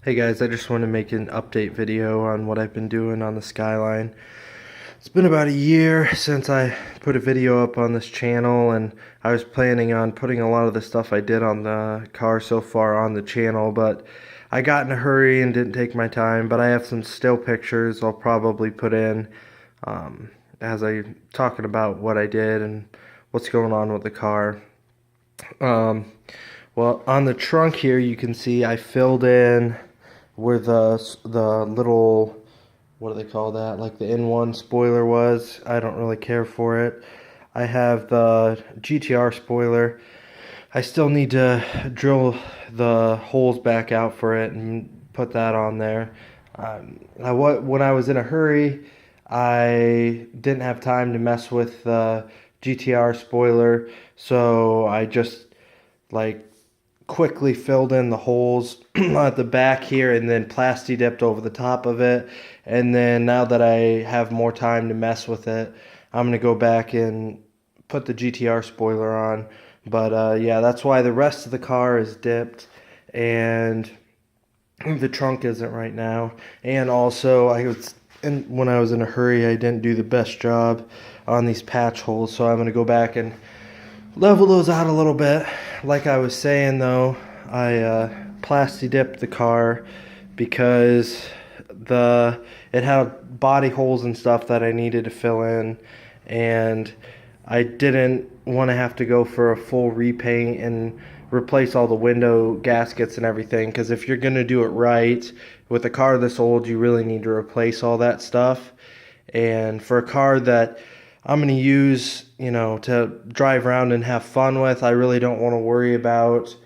Hey guys, I just want to make an update video on what I've been doing on the Skyline. It's been about a year since I put a video up on this channel, and I was planning on putting a lot of the stuff I did on the car so far on the channel, but I got in a hurry and didn't take my time. But I have some still pictures I'll probably put in as I talking about what I did and what's going on with the car. Um, well, on the trunk here you can see I filled in where the little, what do they call that, like the N1 spoiler was. I don't really care for it. I have the GTR spoiler. I still need to drill the holes back out for it and put that on there. When I was in a hurry, I didn't have time to mess with the GTR spoiler, so I just like quickly filled in the holes at the back here and then plasti dipped over the top of it. And then now that I have more time to mess with it, I'm going to go back and put the GTR spoiler on. But yeah, that's why the rest of the car is dipped and the trunk isn't right now. And also when I was in a hurry, I didn't do the best job on these patch holes, so I'm going to go back and level those out a little bit. Like I was saying though, I plasti dipped the car because it had body holes and stuff that I needed to fill in, and I didn't want to have to go for a full repaint and replace all the window gaskets and everything, because if you're going to do it right with a car this old, you really need to replace all that stuff. And for a car that I'm going to use, to drive around and have fun with, I really don't want to worry about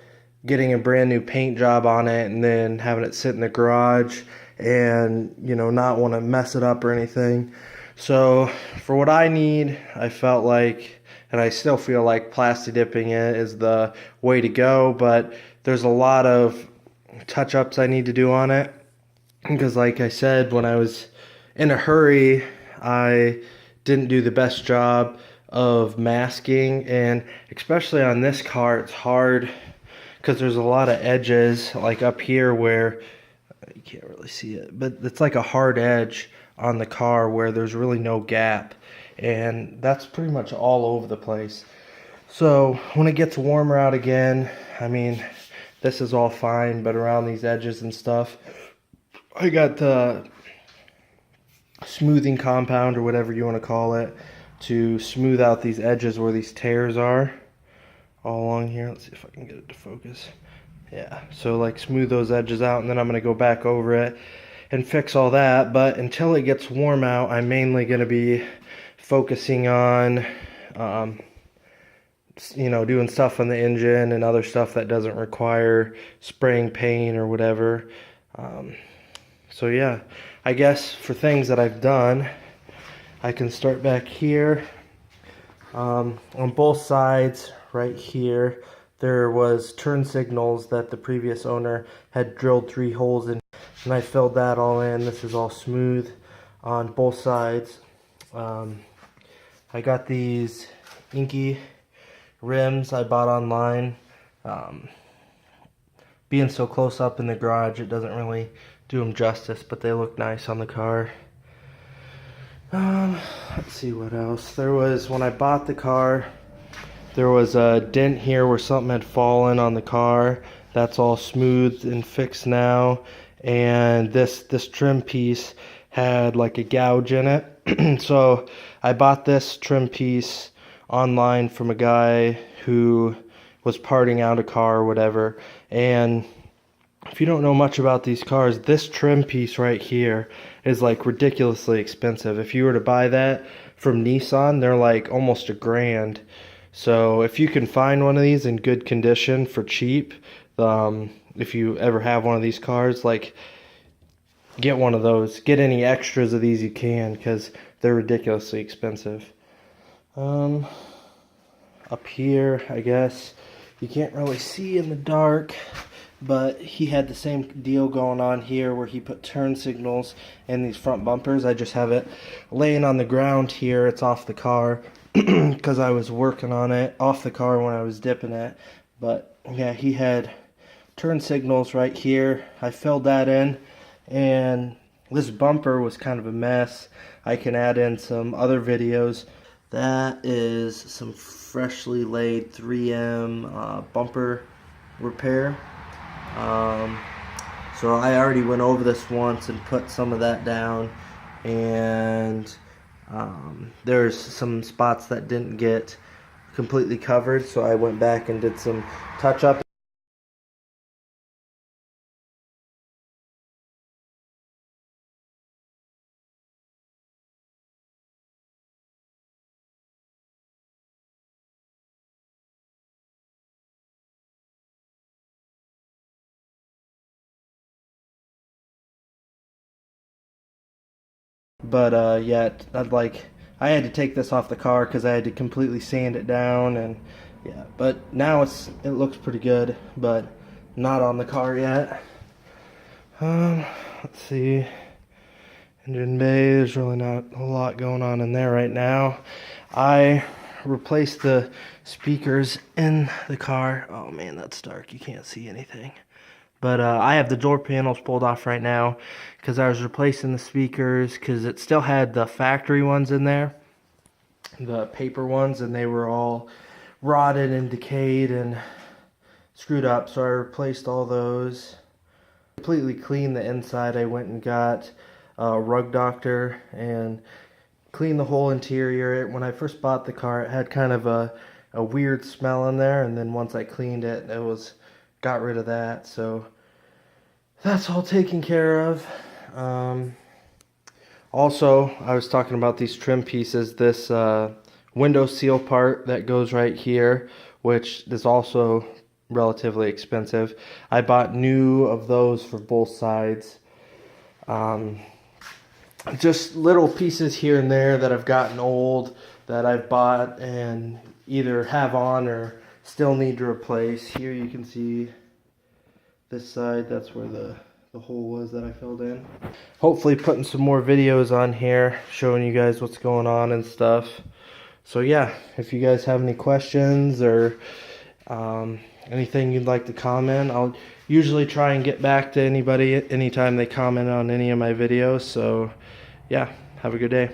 getting a brand new paint job on it and then having it sit in the garage and, not want to mess it up or anything. So for what I need, I felt like, and I still feel like plasti dipping it is the way to go, but there's a lot of touch-ups I need to do on it. Because like I said, when I was in a hurry, I didn't do the best job of masking, and especially on this car it's hard because there's a lot of edges like up here where you can't really see it, but it's like a hard edge on the car where there's really no gap, and that's pretty much all over the place. So when it gets warmer out again, I mean, this is all fine, but around these edges and stuff, I got the smoothing compound or whatever you want to call it to smooth out these edges where these tears are all along here. Let's see if I can get it to focus. Yeah, so like smooth those edges out, and then I'm going to go back over it and fix all that. But until it gets warm out, I'm mainly going to be focusing on doing stuff on the engine and other stuff that doesn't require spraying paint or whatever. So yeah, I guess for things that I've done, I can start back here. On both sides right here, there was turn signals that the previous owner had drilled 3 holes in, and I filled that all in. This is all smooth on both sides. I got these inky rims I bought online. Being so close up in the garage, it doesn't really do them justice, but they look nice on the car. Let's see what else. There was, when I bought the car, there was a dent here where something had fallen on the car. That's all smooth and fixed now. And this trim piece had like a gouge in it. So I bought this trim piece online from a guy who was parting out a car or whatever. And if you don't know much about these cars, this trim piece right here is like ridiculously expensive. If you were to buy that from Nissan, they're like almost $1,000. So if you can find one of these in good condition for cheap, if you ever have one of these cars, like, get one of those. Get any extras of these you can, because they're ridiculously expensive. Up here, I guess you can't really see in the dark, but he had the same deal going on here where he put turn signals in these front bumpers. I just have it laying on the ground here. It's off the car because I was working on it off the car when I was dipping it. But yeah, he had turn signals right here. I filled that in, and this bumper was kind of a mess. I can add in some other videos. That is some freshly laid 3M bumper repair. So I already went over this once and put some of that down, and there's some spots that didn't get completely covered, so I went back and did some touch up. But yeah, I had to take this off the car because I had to completely sand it down, and yeah, but now it looks pretty good, but not on the car yet. Let's see. Engine bay, there's really not a lot going on in there right now. I replaced the speakers in the car. Oh man, that's dark. You can't see anything. But I have the door panels pulled off right now because I was replacing the speakers because it still had the factory ones in there, the paper ones, and they were all rotted and decayed and screwed up. So I replaced all those. Completely cleaned the inside. I went and got a rug doctor and cleaned the whole interior. When I first bought the car, it had kind of a weird smell in there, and then once I cleaned it, got rid of that. So that's all taken care of. Also, I was talking about these trim pieces. This window seal part that goes right here, which is also relatively expensive. I bought new of those for both sides. Just little pieces here and there that have gotten old that I've bought and either have on or still need to replace. Here you can see this side, that's where the hole was that I filled in. Hopefully putting some more videos on here showing you guys what's going on and stuff. So yeah, if you guys have any questions or anything you'd like to comment, I'll usually try and get back to anybody anytime they comment on any of my videos. So yeah, have a good day.